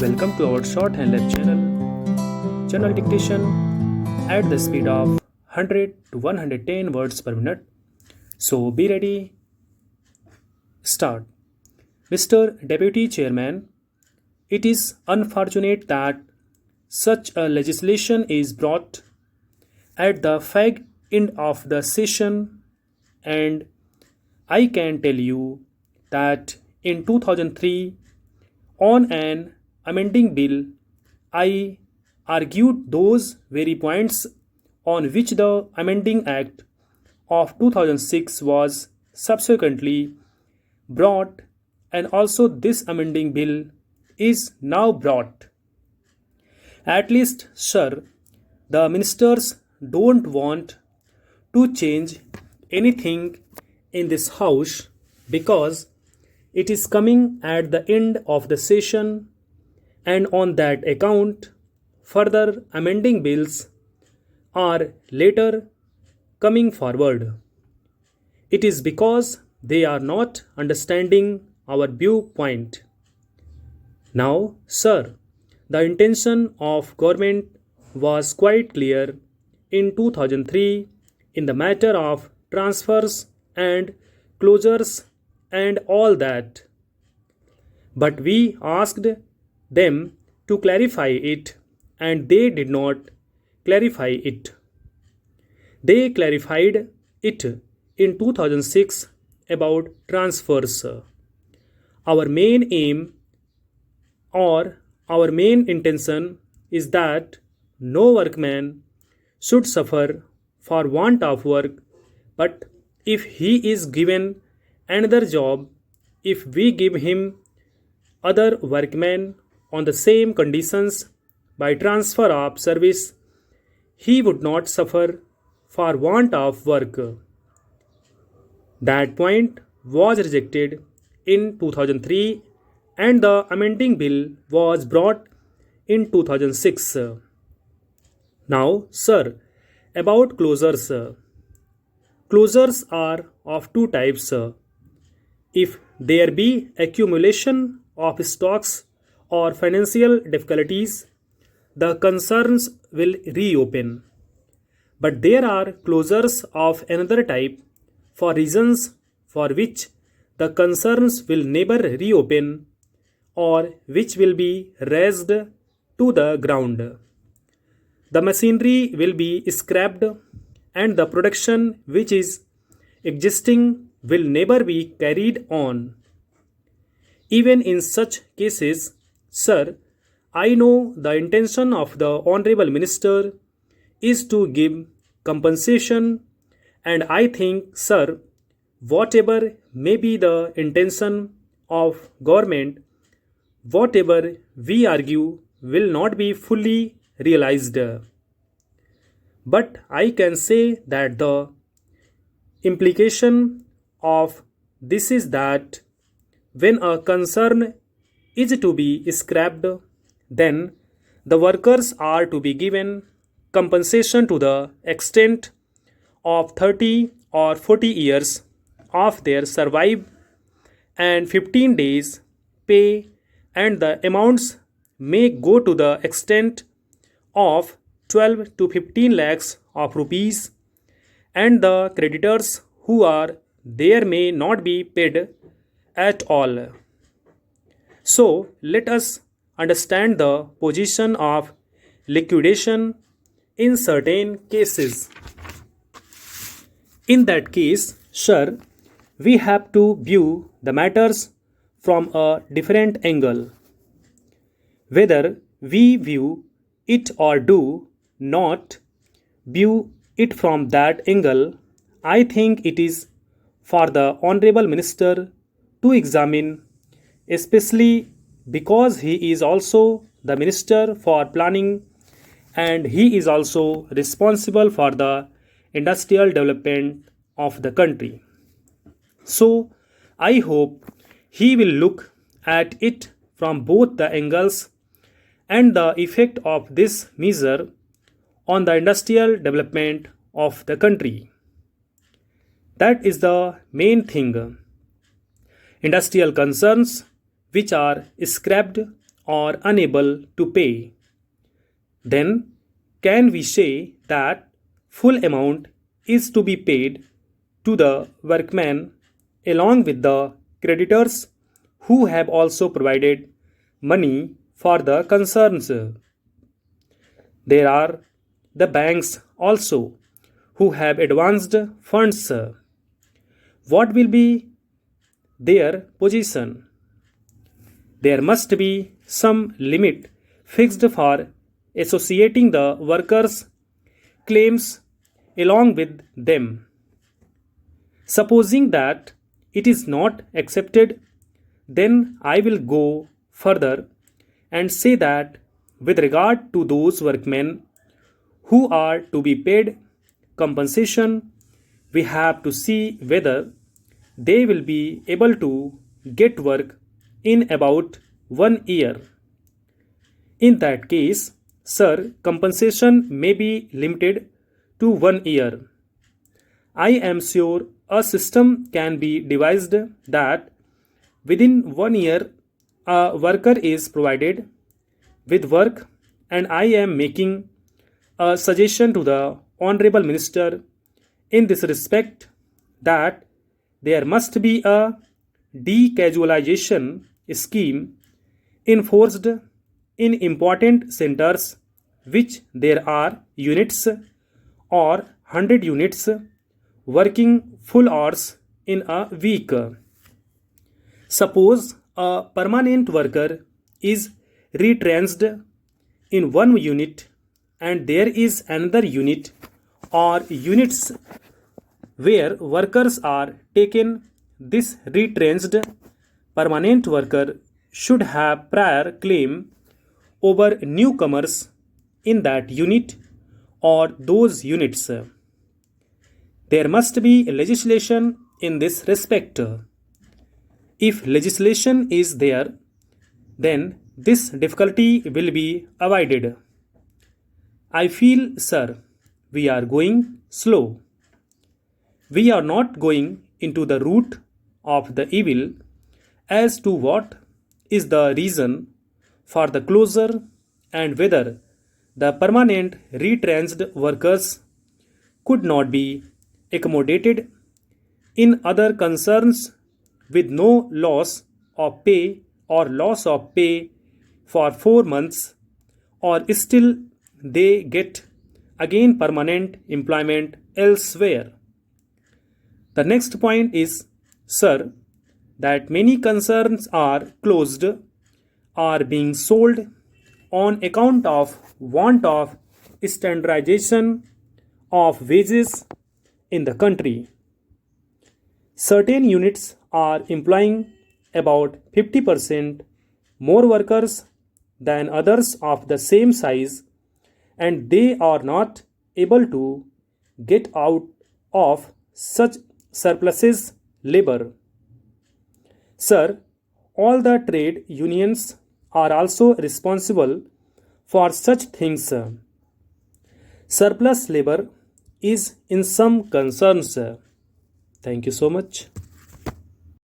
Welcome to our Shorthand Lab General Dictation at the speed of 100 to 110 words per minute. So be ready. Start. Mr. Deputy Chairman, it is unfortunate that such a legislation is brought at the fag end of the session, and I can tell you that in 2003, on an amending bill, I argued those very points on which the Amending Act of 2006 was subsequently brought, and also this amending bill is now brought. At least, sir, the ministers don't want to change anything in this house because it is coming at the end of the session, and on that account, further amending bills are later coming forward. It is because they are not understanding our viewpoint. Now, sir, the intention of government was quite clear in 2003 in the matter of transfers and closures and all that. But we asked them to clarify it, and they did not clarify it. They clarified it in 2006 about transfers. Our main aim or our main intention is that no workman should suffer for want of work, but if he is given another job, if we give him other workmen on the same conditions by transfer of service, he would not suffer for want of work. That point was rejected in 2003 and the amending bill was brought in 2006. Now, sir, about closures. Closures are of two types. If there be accumulation of stocks or financial difficulties, the concerns will reopen. But there are closures of another type for reasons for which the concerns will never reopen or which will be razed to the ground. The machinery will be scrapped and the production which is existing will never be carried on. Even in such cases, sir, I know the intention of the Honorable Minister is to give compensation, and I think, sir, whatever may be the intention of government, whatever we argue will not be fully realized. But I can say that the implication of this is that when a concern is to be scrapped, then the workers are to be given compensation to the extent of 30 or 40 years of their survive and 15 days pay, and the amounts may go to the extent of 12 to 15 lakhs of rupees, and the creditors who are there may not be paid at all. So let us understand the position of liquidation in certain cases. In that case, sir, we have to view the matters from a different angle. Whether we view it or do not view it from that angle, I think it is for the Honorable Minister to examine, especially because he is also the Minister for Planning and he is also responsible for the industrial development of the country. So, I hope he will look at it from both the angles and the effect of this measure on the industrial development of the country. That is the main thing. Industrial concerns which are scrapped or unable to pay, then can we say that full amount is to be paid to the workman along with the creditors who have also provided money for the concerns? There are the banks also who have advanced funds. What will be their position? There must be some limit fixed for associating the workers' claims along with them. Supposing that it is not accepted, then I will go further and say that with regard to those workmen who are to be paid compensation, we have to see whether they will be able to get work in about 1 year. In that case, sir, compensation may be limited to 1 year. I am sure a system can be devised that within 1 year a worker is provided with work, and I am making a suggestion to the Honorable Minister in this respect that there must be a decasualization scheme enforced in important centers which there are units or 100 units working full hours in a week. Suppose a permanent worker is retrenched in one unit and there is another unit or units where workers are taken. This retrenched permanent worker should have prior claim over newcomers in that unit or those units. There must be legislation in this respect. If legislation is there, then this difficulty will be avoided. I feel, sir, we are going slow. We are not going into the root of the evil as to what is the reason for the closure and whether the permanent retrenched workers could not be accommodated in other concerns with no loss of pay or loss of pay for 4 months, or still they get again permanent employment elsewhere. The next point is, sir, that many concerns are closed or being sold on account of want of standardization of wages in the country. Certain units are employing about 50% more workers than others of the same size, and they are not able to get out of such surpluses labor. Sir, all the trade unions are also responsible for such things. Surplus labor is in some concerns. Thank you so much.